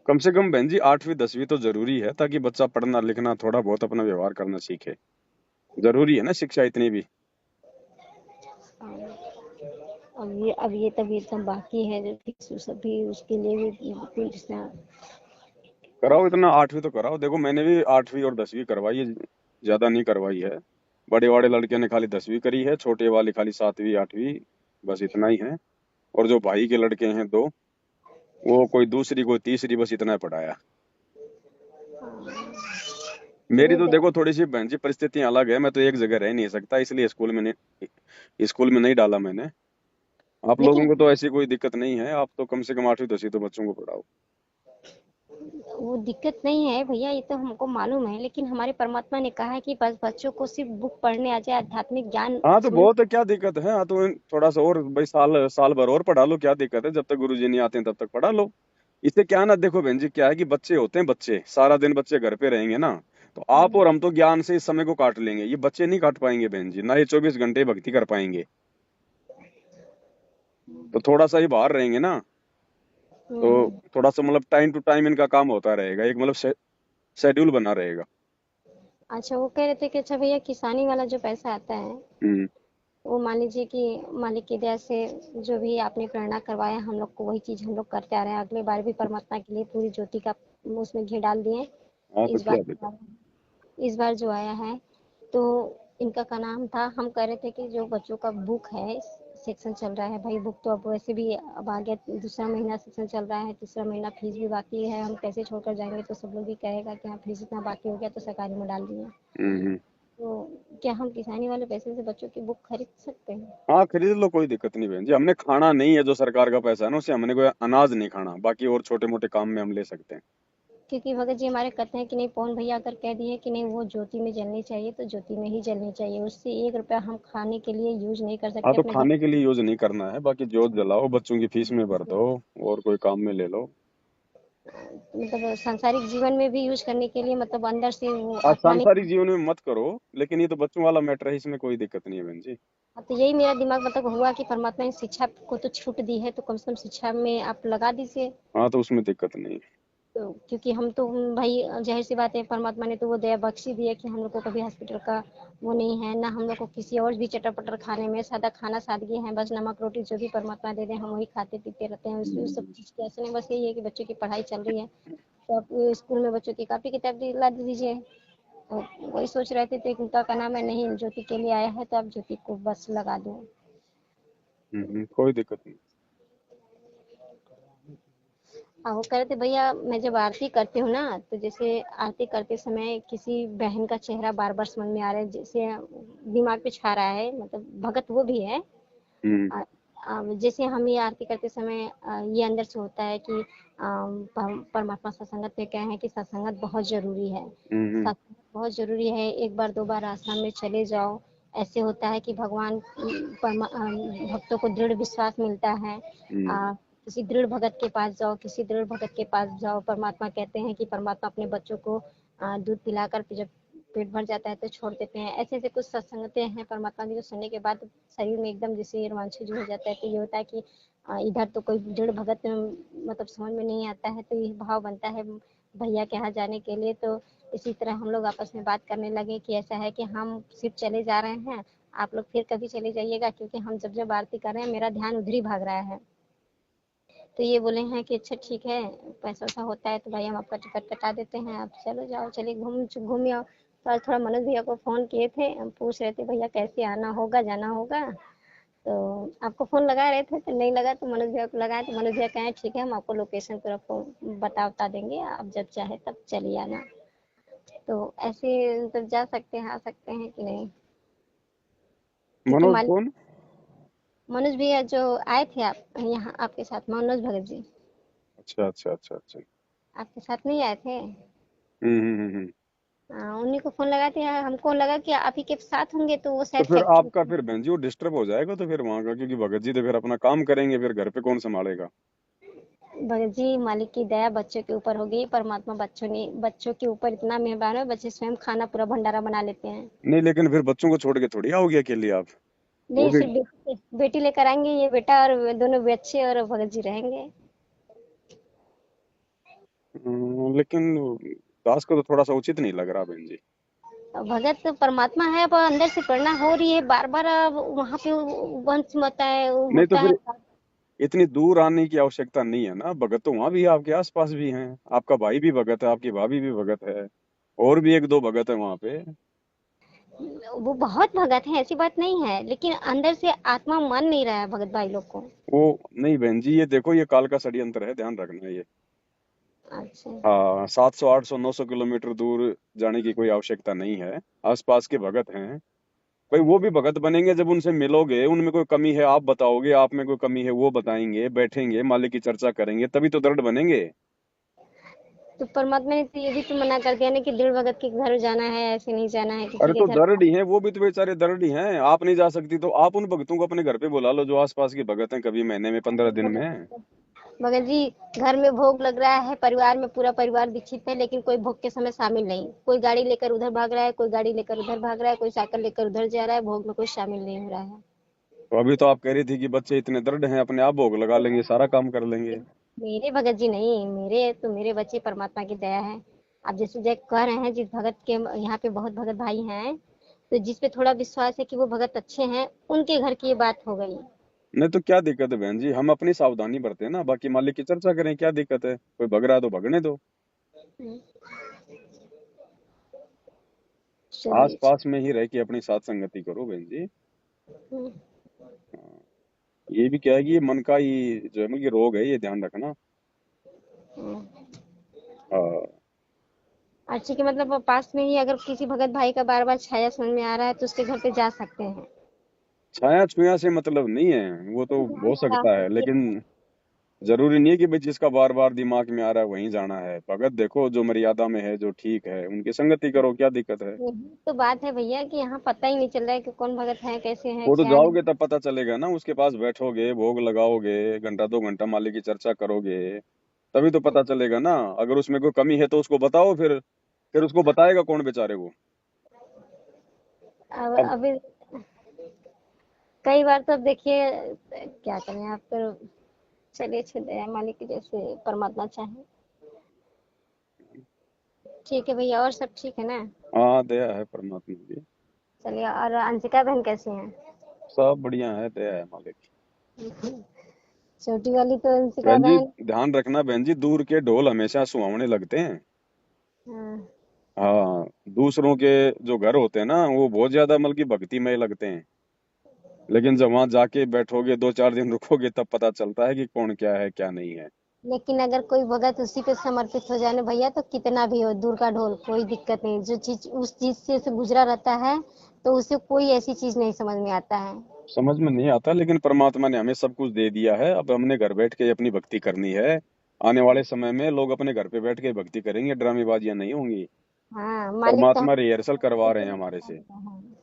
[SPEAKER 2] कम से कम बहन जी 8वीं 10वीं तो जरूरी है, ताकि बच्चा पढ़ना लिखना थोड़ा बहुत अपना व्यवहार करना सीखे। जरूरी है ना शिक्षा इतनी भी।
[SPEAKER 3] अब ये तभी एकदम बाकी है, जो फीस सब भी उसके लिए भी बिल्कुल
[SPEAKER 2] कराओ इतना, 8वीं तो कराओ। देखो मैंने भी 8वीं और 10वीं करवाई है, ज्यादा नहीं करवाई है। बड़े वाले लड़के ने खाली 10वीं करी है, छोटे वाले खाली 7वीं 8वीं, बस इतना ही है। और जो भाई के लड़के हैं दो, वो कोई दूसरी कोई तीसरी, बस इतना पढ़ाया। मेरी
[SPEAKER 3] चलिए
[SPEAKER 2] तो देखो थोड़ी सी बहन जी परिस्थितियां अलग है, मैं तो एक जगह रह नहीं सकता, इसलिए स्कूल में नहीं डाला मैंने। आप लोगों
[SPEAKER 3] लेकिन
[SPEAKER 2] को तो ऐसी कोई दिक्कत नहीं है, आप तो कम से कम 8वीं 10वीं तो बच्चों को पढ़ाओ।
[SPEAKER 3] वो दिक्कत नहीं है भैया, ये तो हमको मालूम है, लेकिन हमारे परमात्मा ने कहा है कि बस बच्चों को सिर्फ बुक पढ़ने आ जाए, आध्यात्मिक ज्ञान
[SPEAKER 2] हाँ तो
[SPEAKER 3] सुन।
[SPEAKER 2] बहुत है, क्या दिक्कत है? हाँ तो थोड़ा सा और भाई, साल साल भर और पढ़ा लो, क्या दिक्कत है? जब तक गुरुजी नहीं आते हैं तब तक पढ़ा लो। इससे क्या ना, देखो बहन जी, क्या है कि बच्चे होते हैं, बच्चे सारा दिन बच्चे घर पे रहेंगे ना, तो आप और हम तो ज्ञान से इस समय को काट लेंगे, ये बच्चे नहीं काट पाएंगे बहन जी, ना ये 24 घंटे भक्ति कर पाएंगे। तो थोड़ा सा ही बाहर रहेंगे ना, तो
[SPEAKER 3] हम्म।
[SPEAKER 2] थोड़ा सा मतलब टाइम टू टाइम इनका काम होता रहेगा, एक मतलब शेड्यूल बना रहेगा।
[SPEAKER 3] अच्छा, वो कह रहे थे कि अच्छा भैया, किसानी वाला जो पैसा आता है,
[SPEAKER 2] हम्म।
[SPEAKER 3] वो मान लीजिए कि मालिक की दया से जो भी आपने प्रेरणा करवाया हम लोग को, वही चीज हम लोग करते आ रहे हैं। अगले बार भी परमात्मा के लिए पूरी ज्योति का उसमें घी डाल दिए।
[SPEAKER 2] हाँ तो
[SPEAKER 3] इस
[SPEAKER 2] क्या
[SPEAKER 3] बार,
[SPEAKER 2] दिक्कत?
[SPEAKER 3] इस बार जो आया है, तो इनका का नाम था, हम कह रहे थे कि जो बच्चों का बुक है, सेक्शन चल रहा है भाई, बुक तो अब वैसे भी अब आ गया, दूसरा महीना सेक्शन चल रहा है, तीसरा महीना फीस भी बाकी है, हम कैसे छोड़कर जाएंगे? तो सब लोग भी कहेगा कि हाँ, फीस इतना बाकी हो गया तो सरकारी में डाल दिए।
[SPEAKER 2] हम्म।
[SPEAKER 3] तो क्या हम किसानी वाले पैसे से बच्चों की बुक खरीद सकते हैं?
[SPEAKER 2] हाँ खरीद लो, कोई दिक्कत नहीं बहन जी, हमने खाना नहीं है जो सरकार का पैसा है ना, उससे हमने कोई अनाज नहीं खाना, बाकी और छोटे मोटे काम में हम ले सकते हैं।
[SPEAKER 3] क्योंकि भगत जी हमारे कहते हैं कि नहीं, पवन भैया अगर कह दिए कि नहीं वो ज्योति में जलनी चाहिए तो ज्योति में ही जलनी चाहिए, उससे 1 रुपया हम खाने के लिए यूज नहीं कर
[SPEAKER 2] हाँ
[SPEAKER 3] सकते
[SPEAKER 2] तो
[SPEAKER 3] अपने घर।
[SPEAKER 2] खाने के लिए यूज नहीं करना है, बाकी जोत जलाओ, बच्चों की फीस में भर दो, और कोई काम में ले लो।
[SPEAKER 3] मतलब सांसारिक जीवन में भी यूज करने के लिए, मतलब अंदर से वो
[SPEAKER 2] आज
[SPEAKER 3] आत्मा नहीं।
[SPEAKER 2] सांसारिक जीवन में मत करो, लेकिन ये तो बच्चों वाला मैटर है, इसमें कोई दिक्कत नहीं है बहन जी।
[SPEAKER 3] हाँ, तो यही मेरा दिमाग मतलब हुआ कि परमात्मा ने शिक्षा को तो छूट दी है, तो कम से कम शिक्षा में आप लगा दीजिए।
[SPEAKER 2] हाँ तो उसमें दिक्कत नहीं है।
[SPEAKER 3] तो क्योंकि हम तो भाई, जाहिर सी बात है, परमात्मा ने तो वो दया बख्शी दी है कि हम लोग को कभी हॉस्पिटल का वो नहीं है ना, हम लोग को किसी और भी चटर पटर खाने में, सादा खाना सादगी है, बस नमक रोटी जो भी परमात्मा दे दे हम वही खाते पीते रहते हैं, उस सब चीज की ऐसे नहीं, बस यही है कि बच्चों की पढ़ाई चल रही है, तो आप स्कूल में बच्चों की कॉपी किताब दिला दीजिए। तो वही सोच रहे थे, तो उनका का नाम है, नहीं ज्योति के लिए आया है तो आप ज्योति को बस लगा दो।
[SPEAKER 2] कोई दिक्कत नहीं।
[SPEAKER 3] हाँ, वो कह रहे थे भैया, मैं जब आरती करती हूँ ना, तो जैसे आरती करते समय किसी बहन का चेहरा बार बार समझ में आ रहा है, जैसे दिमाग पे छा रहा है, मतलब भगत वो भी है।
[SPEAKER 2] हम्म
[SPEAKER 3] जैसे हम ये आरती करते समय ये अंदर से होता है कि परमात्मा सत्संगत में क्या है कि सत्संगत बहुत जरूरी है,
[SPEAKER 2] हम्म
[SPEAKER 3] सत्संगत बहुत जरूरी है, एक बार 2 बार आश्रम में चले जाओ, ऐसे होता है कि भगवान भक्तों को दृढ़ विश्वास मिलता है।
[SPEAKER 2] हम्म
[SPEAKER 3] किसी दृढ़ भगत के पास जाओ, किसी दृढ़ भगत के पास जाओ, परमात्मा कहते हैं कि परमात्मा अपने बच्चों को दूध पिलाकर जब पेट भर जाता है तो छोड़ देते हैं, ऐसे ऐसे कुछ सत्संगते हैं परमात्मा की, जो सुनने के बाद शरीर में एकदम जैसे रोमांचित हो जाता है, तो ये होता है कि इधर तो कोई दृढ़ भगत मतलब समझ में नहीं आता है, तो ये भाव बनता है भैया के यहाँ जाने के लिए। तो इसी तरह हम लोग आपस में बात करने लगे कि ऐसा है कि हम सिर्फ चले जा रहे हैं, आप लोग फिर कभी चले जाइएगा, क्योंकि हम जब जब आरती कर रहे हैं मेरा ध्यान उधर ही भाग रहा है। तो ये बोले हैं कि अच्छा ठीक है, पैसा वैसा होता है तो भाई हम आपका टिकट कटा देते हैं, आप चलो जाओ, चलिए घूम आओ। तो आज थोड़ा मनोज भैया को फोन किए थे, हम पूछ रहे थे भैया कैसे आना होगा, जाना होगा, तो आपको फोन लगा रहे थे तो नहीं लगा, तो मनोज भैया को लगाया, तो मनोज भैया कहे ठीक है, हम आपको लोकेशन पूरा बता देंगे, आप जब चाहे तब चलिए आना। तो ऐसे मतलब जा सकते हैं, आ सकते हैं कि नहीं? क्योंकि
[SPEAKER 2] मनोज
[SPEAKER 3] मान,
[SPEAKER 2] कौन?
[SPEAKER 3] मनोज भैया जो आए थे आप यहाँ आपके साथ, मनोज भगत जी
[SPEAKER 2] अच्छा अच्छा अच्छा अच्छा।
[SPEAKER 3] आपके साथ नहीं आए थे?
[SPEAKER 2] हम्म।
[SPEAKER 3] उन्हीं को फोन लगाते हैं, हमको लगा कि आप ही के साथ होंगे, तो वो
[SPEAKER 2] तो
[SPEAKER 3] शायद
[SPEAKER 2] फिर
[SPEAKER 3] फैक्ट्री।
[SPEAKER 2] आपका फिर बहन जी वो डिस्टर्ब हो जाएगा, तो फिर वहां का, क्योंकि भगत जी तो फिर अपना काम करेंगे, फिर घर पे कौन संभालेगा?
[SPEAKER 3] भगत जी मालिक की दया बच्चों के ऊपर हो गई, परमात्मा बच्चों के ऊपर इतना मेहरबान है, बच्चे स्वयं खाना पूरा भंडारा बना लेते हैं।
[SPEAKER 2] नहीं लेकिन फिर बच्चों को छोड़ के थोड़ी आओगे अकेले आप? वो
[SPEAKER 3] नहीं,
[SPEAKER 2] भी
[SPEAKER 3] फिर बेटी लेकर आएंगे, ये बेटा और दोनों बच्चे और भगत जी रहेंगे।
[SPEAKER 2] लेकिन दास को तो थोड़ा सा उचित नहीं लग रहा बहन जी।
[SPEAKER 3] भगत तो परमात्मा है, अब अंदर से प्रेरणा हो रही है बार बार, अब वहां पे वंश होता है,
[SPEAKER 2] नहीं तो
[SPEAKER 3] होता है।
[SPEAKER 2] फिर इतनी दूर आने की आवश्यकता नहीं है ना, भगत तो वहां भी है, आपके आसपास भी हैं, आपका भाई भी भगत है, आपकी भाभी भी भगत है, और भी एक दो भगत है वहां पे।
[SPEAKER 3] वो बहुत भगत है, ऐसी बात नहीं है, लेकिन अंदर से आत्मा मान नहीं रहा है भगत भाई लोग को।
[SPEAKER 2] वो नहीं बहन जी, ये देखो, ये काल का षड्यंत्र है, ध्यान रखना ये।
[SPEAKER 3] अच्छा।
[SPEAKER 2] हाँ, 700 800 900 किलोमीटर दूर जाने की कोई आवश्यकता नहीं है, आसपास के भगत हैं। भाई वो भी भगत बनेंगे जब उनसे मिलोगे, उनमें कोई कमी है आप बताओगे, आप में कोई कमी है वो बताएंगे, बैठेंगे मालिक की चर्चा करेंगे, तभी तो दृढ़ बनेंगे।
[SPEAKER 3] तो परमात्मा ने तो ये भी तो मना कर दिया ना कि दृढ़ भगत के घर जाना है, ऐसे नहीं जाना है किसी
[SPEAKER 2] अरे
[SPEAKER 3] के
[SPEAKER 2] तो
[SPEAKER 3] घर।
[SPEAKER 2] दरड़ी हैं, वो भी तो बेचारे दरड़ी हैं। आप नहीं जा सकती तो आप उन भगतों को अपने घर पे बुला लो, जो आसपास के भगत हैं, कभी महीने में 15 दिन में।
[SPEAKER 3] मगर जी, घर में भोग लग रहा है, परिवार में पूरा परिवार दीक्षित है, लेकिन कोई भोग के समय शामिल नहीं। कोई गाड़ी लेकर उधर भाग रहा है, कोई गाड़ी लेकर उधर भाग रहा है, कोई साइकिल लेकर उधर जा रहा है, भोग में कोई शामिल नहीं हो रहा है।
[SPEAKER 2] तो अभी तो आप कह रही थी कि बच्चे इतने दृढ़ हैं, अपने आप भोग लगा लेंगे, सारा काम कर लेंगे।
[SPEAKER 3] मेरे भगत जी नहीं, मेरे बच्चे परमात्मा की दया है। आप जैसे जय कह रहे हैं, जिस भगत के यहाँ पे बहुत भगत भाई हैं, तो जिस पे थोड़ा विश्वास है कि वो भगत अच्छे हैं, उनके घर की ये बात हो गई।
[SPEAKER 2] नहीं तो क्या दिक्कत है बहन जी, हम अपनी सावधानी बरते ना, बाकी मालिक की चर्चा करें, क्या दिक्कत है? कोई भग रहा है तो भगने दो।
[SPEAKER 3] हम्म,
[SPEAKER 2] आस
[SPEAKER 3] चलिए।
[SPEAKER 2] पास में ही रह के अपनी साथ संगति करो बहन जी।
[SPEAKER 3] हम्म,
[SPEAKER 2] हाँ, ये भी क्या है कि ये मन का ही जो है ना, ये रोग है, ये ध्यान रखना।
[SPEAKER 3] हम्म।
[SPEAKER 2] हाँ।
[SPEAKER 3] अच्छी के मतलब वो पास में ही अगर किसी भगत भाई का बार बार छाया समझ में आ रहा है तो उसके घर पे जा सकते हैं।
[SPEAKER 2] छाया छुया से मतलब नहीं है, वो तो हो सकता है, लेकिन जरूरी नहीं है कि भाई जिसका बार बार दिमाग में आ रहा है वहीं जाना है। भगत देखो जो मर्यादा में है, जो ठीक है, उनकी संगति करो, क्या दिक्कत है?
[SPEAKER 3] यही तो बात है भैया कि यहाँ पता ही नहीं चल रहा है कि कौन भगत है, कैसे है,
[SPEAKER 2] वो तो
[SPEAKER 3] क्या है।
[SPEAKER 2] जाओगे तब पता चलेगा ना, उसके पास बैठोगे, भोग लगाओगे, घंटा 2 घंटा मालिक की चर्चा करोगे, तभी तो पता चलेगा ना। अगर उसमें कोई कमी है तो उसको बताओ, फिर उसको बताएगा कौन बेचारे को?
[SPEAKER 3] अब
[SPEAKER 2] अब
[SPEAKER 3] अभी कई बार तो अब देखिए, क्या करें आप तो। चलिए, अच्छे दया मालिक की जैसे परमात्मा चाहे। ठीक है भैया, और सब ठीक है ना?
[SPEAKER 2] हाँ, दया है परमात्मा की।
[SPEAKER 3] चलिए, और अंशिका बहन कैसी हैं?
[SPEAKER 2] सब बढ़िया है, दया है मालिक की।
[SPEAKER 3] छोटी वाली तो अंशिका
[SPEAKER 2] बहन जी
[SPEAKER 3] बहन।
[SPEAKER 2] ध्यान रखना, बहन जी दूर के ढोल हमेशा सुहावने लगते हैं।
[SPEAKER 3] हाँ।
[SPEAKER 2] हाँ, दूसरों के जो घर होते हैं ना, वो बहुत ज्यादा मतलब की भक्तिमय लगते हैं, लेकिन जब वहां जाके बैठोगे, 2 4 दिन रुकोगे, तब पता चलता है कि कौन क्या है क्या नहीं है।
[SPEAKER 3] लेकिन अगर कोई भगत उसी पे समर्पित हो जाए ना भैया, तो कितना भी हो दूर का ढोल, कोई दिक्कत नहीं। जो चीज उस चीज से गुजरा रहता है, तो उसे कोई ऐसी चीज नहीं समझ में आता है।
[SPEAKER 2] समझ में नहीं आता, लेकिन परमात्मा ने हमें सब कुछ दे दिया है, अब हमने घर बैठ के अपनी भक्ति करनी है। आने वाले समय में लोग अपने घर पे बैठ के भक्ति करेंगे, ड्रामेबाजियां नहीं होंगी।
[SPEAKER 3] हाँ, मालिक तो
[SPEAKER 2] परमात्मा रिहर्सल करवा रहे हैं हमारे से।
[SPEAKER 3] हम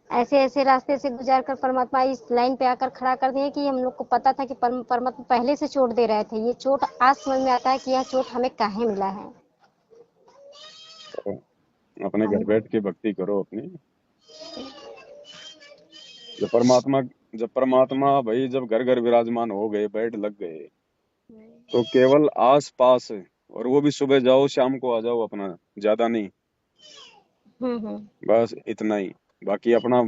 [SPEAKER 3] ऐसे ऐसे रास्ते से गुजार कर परमात्मा इस लाइन पे आकर खड़ा कर दिए कि हम लोग को पता था कि परमात्मा पहले से चोट दे रहे थे। ये चोट आज समझ में आता है कि यह चोट हमें काहे मिला है।
[SPEAKER 2] तो अपने घर
[SPEAKER 3] हम
[SPEAKER 2] बैठ के भक्ति करो अपनी। जब परमात्मा जब परमात्मा भाई जब घर घर विराजमान हो गए, बैठ लग गए, तो केवल आस पास, और वो भी सुबह जाओ शाम को आ जाओ, अपना ज्यादा नहीं,
[SPEAKER 3] हम्म।
[SPEAKER 2] बस इतना ही। बाकी अपना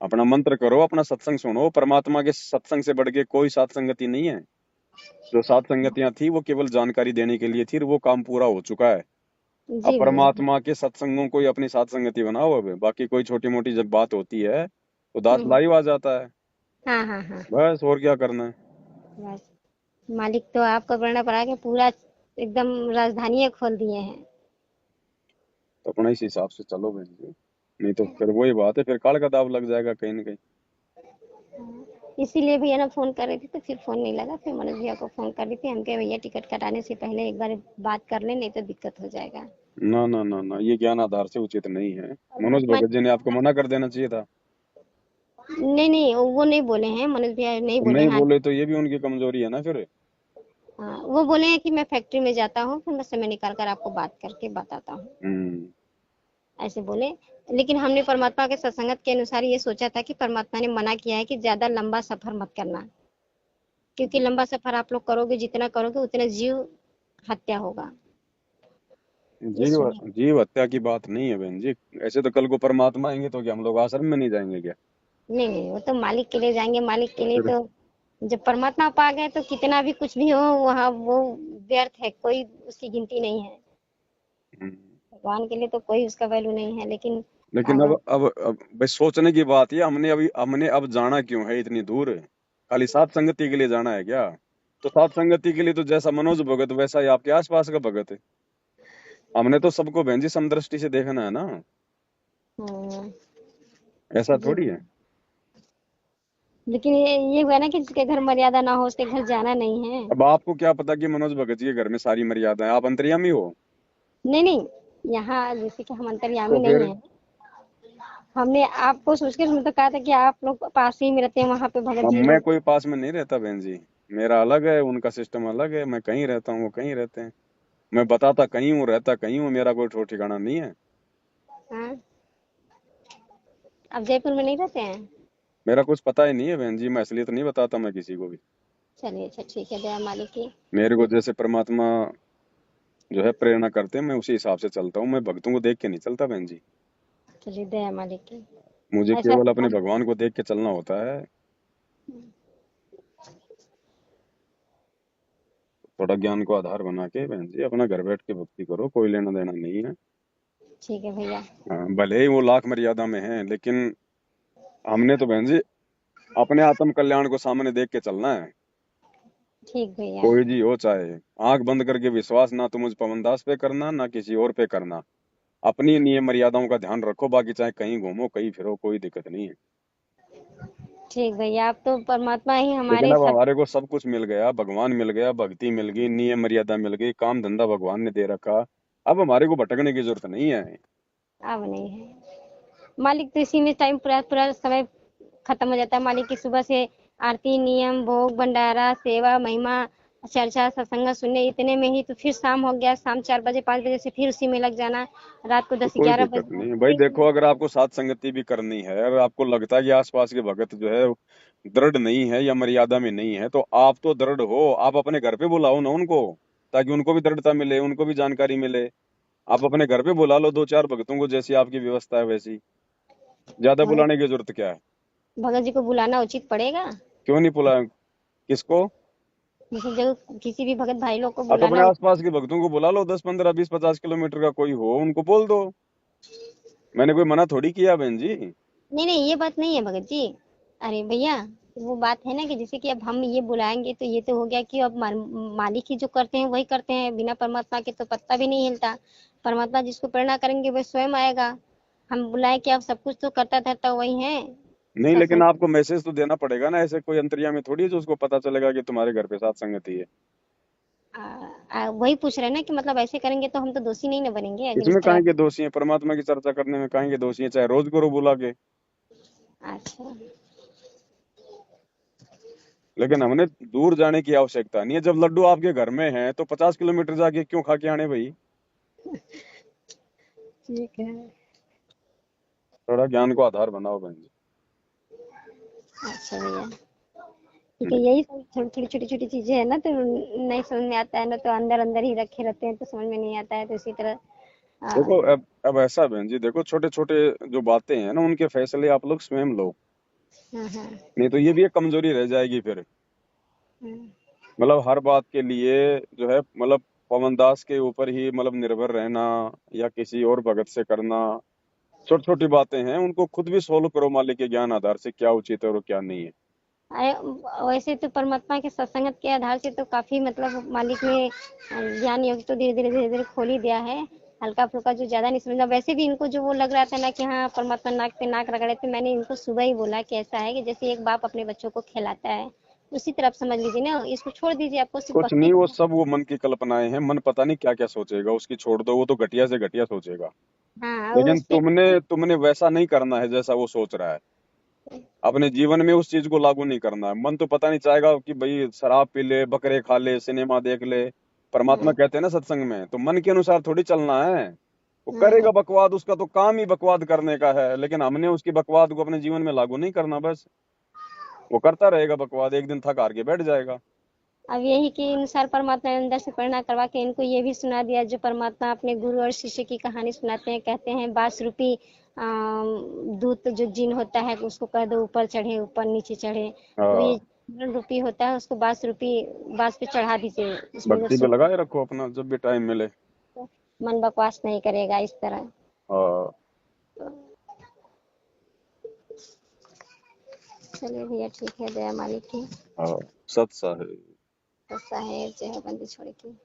[SPEAKER 2] अपना मंत्र करो, अपना सत्संग सुनो। परमात्मा के सत्संग से बढ़ के कोई सात संगति नहीं है। जो सात संगतियां थी वो केवल जानकारी देने के लिए थी, और वो काम पूरा हो चुका है। अब
[SPEAKER 3] जी भैया।
[SPEAKER 2] परमात्मा के सत्संगों को ही अपनी सात संगति बनाओ। अब बाकी कोई छोटी मोटी जब बात होती है तो दांत
[SPEAKER 3] हम्म।
[SPEAKER 2] लाइव आ जाता है।
[SPEAKER 3] हाँ हाँ हाँ।
[SPEAKER 2] बस और क्या करना है।
[SPEAKER 3] बस, मालिक तो आपका बड़ा पड़ा के पूरा एकदम राजधानी खोल दिए हैं।
[SPEAKER 2] तो अपना इस हिसाब से चलो बहन जी, नहीं तो फिर वही बात है, फिर काल का दाव लग जाएगा कहीं ना कहीं।
[SPEAKER 3] इसीलिए भैया ना फोन कर रही थी, तो फिर फोन नहीं लगा। फिर मनोज भैया को फोन कर रही थी, हम कहे भैया टिकट कटाने से पहले एक बार बात कर ले, नहीं तो दिक्कत हो जाएगा।
[SPEAKER 2] ना ना ना ना, ये ज्ञान आधार से उचित नहीं है।
[SPEAKER 3] और
[SPEAKER 2] मनोज
[SPEAKER 3] महात्मा
[SPEAKER 2] भगत जी ने आपको मना कर देना चाहिए था।
[SPEAKER 3] नहीं नहीं, वो नहीं बोले हैं, मनोज भैया नहीं बोले
[SPEAKER 2] नहीं
[SPEAKER 3] हैं।
[SPEAKER 2] बोले तो ये भी उनकी कमजोरी है ना फिर।
[SPEAKER 3] हाँ, वो बोले हैं कि मैं फैक्ट्री में जाता हूँ, फिर मैं समय निकाल कर आपको बात करके बताता हूँ,
[SPEAKER 2] हम्म।
[SPEAKER 3] ऐसे बोले। लेकिन हमने परमात्मा के सत्संगत के अनुसार ये सोचा था कि परमात्मा ने मना किया है कि ज्यादा लंबा सफर मत करना, क्योंकि लंबा सफर आप लोग करोगे, जितना करोगे उतना जीव हत्या होगा। ये
[SPEAKER 2] जीव
[SPEAKER 3] सुनिए।
[SPEAKER 2] जीव हत्या की बात नहीं है बहन जी। ऐसे तो कल को परमात्मा आएंगे तो क्या हम लोग आश्रम में नहीं जाएंगे क्या?
[SPEAKER 3] नहीं नहीं, वो तो मालिक के लिए जाएंगे, मालिक के
[SPEAKER 2] तो
[SPEAKER 3] लिए
[SPEAKER 2] फिर
[SPEAKER 3] तो। जब परमात्मा पा गए तो कितना भी कुछ भी हो, वहाँ वो व्यर्थ है, कोई उसकी गिनती नहीं है।
[SPEAKER 2] हम्म।
[SPEAKER 3] भगवान के लिए तो कोई उसका वैल्यू नहीं है, लेकिन
[SPEAKER 2] लेकिन
[SPEAKER 3] अब
[SPEAKER 2] अब भाई सोचने की बात है, हमने अब जाना क्यों है इतनी दूर? खाली सात संगति के लिए जाना है क्या? तो सात संगति के लिए तो जैसा मनोज भगत वैसा ही आपके आसपास का भगत है। हमने तो सबको बहन जी समदृष्टि से देखना है ना,
[SPEAKER 3] हम्म,
[SPEAKER 2] ऐसा
[SPEAKER 3] जी
[SPEAKER 2] थोड़ी है।
[SPEAKER 3] लेकिन ये हुआ ना कि जिसके घर मर्यादा ना हो उसके घर जाना नहीं है।
[SPEAKER 2] अब आपको क्या पता कि मनोज भगत जी के घर में सारी मर्यादा है, आप अंतर्यामी हो।
[SPEAKER 3] नहीं नहीं, यहाँ जैसे कि हम अंतर्यामी
[SPEAKER 2] तो
[SPEAKER 3] नहीं
[SPEAKER 2] फिर
[SPEAKER 3] है। हमने आपको सोच के हमने तो कहा था कि आप लोग पास ही में रहते हैं, वहाँ पे भगत
[SPEAKER 2] अब
[SPEAKER 3] जी
[SPEAKER 2] मैं
[SPEAKER 3] लोग।
[SPEAKER 2] कोई पास में नहीं रहता बहन जी, मेरा अलग है, उनका सिस्टम अलग है, मैं कहीं रहता हूँ वो कहीं रहते हैं। मैं बताता कहीं हूँ, रहता कहीं हूँ, मेरा कोई ठोर ठिकाना नहीं है।
[SPEAKER 3] हाँ, आप जयपुर में नहीं रहते हैं?
[SPEAKER 2] मेरा कुछ पता ही नहीं है बहन जी, मैं इसलिए तो नहीं बताता मैं किसी को भी।
[SPEAKER 3] चलिए अच्छा ठीक है, दया मालिक की।
[SPEAKER 2] मेरे को जैसे परमात्मा जो है प्रेरणा करते हैं, मैं उसी हिसाब से चलता हूँ, मैं भक्तों को देख के नहीं चलता बहन जी।
[SPEAKER 3] चलिए दया मालिक की।
[SPEAKER 2] मुझे
[SPEAKER 3] ऐसा
[SPEAKER 2] केवल अपने भगवान को देख के चलना होता है। थोड़ा ज्ञान को आधार बना के बहन जी अपना घर बैठ के भक्ति करो, कोई लेना देना नहीं है।
[SPEAKER 3] ठीक है भैया।
[SPEAKER 2] हाँ, भले ही वो लाख मर्यादा में है, लेकिन हमने तो बहन जी अपने आत्म कल्याण को सामने देख के चलना है।
[SPEAKER 3] ठीक भैया।
[SPEAKER 2] कोई जी हो चाहे, आंख बंद करके विश्वास ना तो मुझ पवन दास पे करना ना किसी और पे करना। अपनी नियम मर्यादाओं का ध्यान रखो, बाकी चाहे कहीं घूमो कहीं फिरो, कोई दिक्कत नहीं है।
[SPEAKER 3] ठीक भैया, आप तो परमात्मा ही
[SPEAKER 2] लेकिन
[SPEAKER 3] हमारे
[SPEAKER 2] अब
[SPEAKER 3] सब।
[SPEAKER 2] हमारे को सब कुछ मिल गया, भगवान मिल गया, भक्ति मिल गई, नियम मर्यादा मिल गई, काम धंधा भगवान ने दे रखा। अब हमारे को भटकने की जरूरत नहीं है।
[SPEAKER 3] अब नहीं है मालिक, तो इसी में टाइम पूरा पूरा समय खत्म हो जाता है मालिक की। सुबह से आरती, नियम, भोग, भंडारा, सेवा, महिमा, चर्चा, सत्संग सुनने, इतने में ही तो फिर शाम हो गया। शाम 4 बजे 5 बजे से फिर उसी में लग जाना। रात को
[SPEAKER 2] तो
[SPEAKER 3] 10
[SPEAKER 2] कोई
[SPEAKER 3] 11
[SPEAKER 2] दिक्कत
[SPEAKER 3] बजे
[SPEAKER 2] नहीं है भाई, देखो अगर आपको साथ संगति भी करनी है और आपको लगता है कि आसपास के भगत जो है दृढ़ नहीं है या मर्यादा में नहीं है, तो आप तो दृढ़ हो, आप अपने घर पे बुलाओ ना उनको, ताकि उनको भी दृढ़ता मिले, उनको भी जानकारी मिले। आप अपने घर पे बुला लो 2 4 भक्तों को, जैसी आपकी व्यवस्था है वैसी। ज्यादा
[SPEAKER 3] भगत
[SPEAKER 2] बुलाने की जरूरत क्या है।
[SPEAKER 3] भगत जी को बुलाना उचित पड़ेगा।
[SPEAKER 2] क्यों नहीं बुला, किसको।
[SPEAKER 3] जैसे जो किसी भी भगत भाई लोग को
[SPEAKER 2] आप अपने
[SPEAKER 3] बुलाना
[SPEAKER 2] आसपास के भक्तों को बुला लो, 10 15 20 50 किलोमीटर का कोई हो, उनको बोल दो। मैंने कोई मना थोड़ी किया बहन जी।
[SPEAKER 3] नहीं नहीं, ये बात नहीं है भगत जी। अरे भैया, वो बात है ना कि जैसे कि अब हम ये बुलाएंगे तो ये तो हो गया कि अब मालिक ही जो करते हैं वही करते हैं, बिना परमात्मा के तो पत्ता भी नहीं हिलता। परमात्मा जिसको प्रेरणा करेंगे वह स्वयं आएगा। हम बुलाए कि अब सब कुछ तो करता धरता वही है।
[SPEAKER 2] नहीं, लेकिन
[SPEAKER 3] सत्संग
[SPEAKER 2] आपको मैसेज तो देना पड़ेगा ना, ऐसे कोई अंतर्यामी थोड़ी है जो उसको पता चलेगा कि तुम्हारे घर पे साथ संगति है।
[SPEAKER 3] वही पूछ रहे हैं ना कि मतलब ऐसे करेंगे तो हम तो दोषी नहीं ना बनेंगे अगर
[SPEAKER 2] इसमें
[SPEAKER 3] इस तरह।
[SPEAKER 2] काहे के दोषी है, परमात्मा की चर्चा करने में काहे के दोषी है, चाहे रोज करो बुला के।
[SPEAKER 3] अच्छा।
[SPEAKER 2] लेकिन हमने दूर जाने की आवश्यकता नहीं है, जब लड्डू आपके घर में है तो 50 किलोमीटर जाके क्यों खा के आने भाई।
[SPEAKER 3] ठीक है।
[SPEAKER 2] थोड़ा ज्ञान को आधार बनाओ बहन जी।
[SPEAKER 3] अच्छा भैया, ठीक है। यही सब थोड़ी थोड़ी छोटी छोटी चीजें है ना, तो नहीं समझ में आता है ना, तो अंदर अंदर ही रखे रहते हैं तो समझ में नहीं आता है, तो इसी तरह
[SPEAKER 2] देखो अब ऐसा है बहन जी, देखो छोटे छोटे जो बातें हैं ना उनके फैसले आप लोग स्वयं लो,
[SPEAKER 3] हाँ हाँ
[SPEAKER 2] नहीं तो ये भी एक कमजोरी रह जाएगी फिर।
[SPEAKER 3] हाँ।
[SPEAKER 2] मतलब हर बात के लिए जो है मतलब पवन दास के ऊपर ही मतलब निर्भर रहना या किसी और भगत से करना, छोटी छोटी बातें हैं उनको खुद भी सोल्व करो, मालिक के ज्ञान आधार से क्या उचित है और क्या नहीं है।
[SPEAKER 3] वैसे तो परमात्मा के सत्संगत के आधार से तो काफी मतलब मालिक ने ज्ञान योग तो धीरे धीरे खोल ही दिया है। हल्का फुल्का जो ज्यादा नहीं समझा, वैसे भी इनको जो वो लग रहा था ना कि हाँ परमात्मा नाक पे नाक रगड़े, तो मैंने इनको सुबह ही बोला कि ऐसा है कि जैसे एक बाप अपने बच्चों को खिलाता है, उसी तरह आप समझ लीजिए ना, इसको छोड़ दीजिए, आपको सिर्फ
[SPEAKER 2] कुछ
[SPEAKER 3] भक्ति
[SPEAKER 2] नहीं, वो
[SPEAKER 3] करना।
[SPEAKER 2] सब वो मन की कल्पनाएं हैं, मन पता नहीं क्या क्या सोचेगा, उसकी छोड़ दो, वो तो घटिया से घटिया सोचेगा।
[SPEAKER 3] हाँ, वो
[SPEAKER 2] लेकिन
[SPEAKER 3] उस पे।
[SPEAKER 2] तुमने तुमने वैसा नहीं करना है जैसा वो सोच रहा है। अपने जीवन में उस चीज को लागू नहीं करना है। मन तो पता नहीं चाहेगा कि भाई शराब पी ले, बकरे खा ले, सिनेमा देख ले। परमात्मा
[SPEAKER 3] हाँ
[SPEAKER 2] कहते हैं ना सत्संग में, तो मन के अनुसार थोड़ी चलना है। वो
[SPEAKER 3] हाँ।
[SPEAKER 2] करेगा बकवाद, उसका तो काम ही बकवाद करने का है, लेकिन हमने उसकी बकवाद को अपने जीवन में लागू नहीं करना बस। वो करता रहेगा बकवाद, एक दिन थक हार के बैठ जाएगा।
[SPEAKER 3] अब यही के अनुसार परमात्मा ने अंदर से प्रेरणा करवा के इनको ये भी सुना दिया, जो परमात्मा अपने गुरु और शिष्य की कहानी सुनाते हैं, कहते हैं बांस रूपी दूत जो जिन होता है उसको कह दो ऊपर चढ़े, ऊपर नीचे चढ़े। तो ये
[SPEAKER 2] हाँ,
[SPEAKER 3] जिन रूपी होता है उसको बांस पे चढ़ा दीजिए, उसमें जो
[SPEAKER 2] भक्ति पे
[SPEAKER 3] सुख
[SPEAKER 2] लगाए रखो अपना जब भी टाइम मिले।
[SPEAKER 3] मन बकवास नहीं करेगा इस तरह।
[SPEAKER 2] हाँ।
[SPEAKER 3] चलिए भैया ठीक है, दया मालिक की।
[SPEAKER 2] हाँ, सत्सा है।
[SPEAKER 3] ऐसा है जय हो बंदी छोड़ की।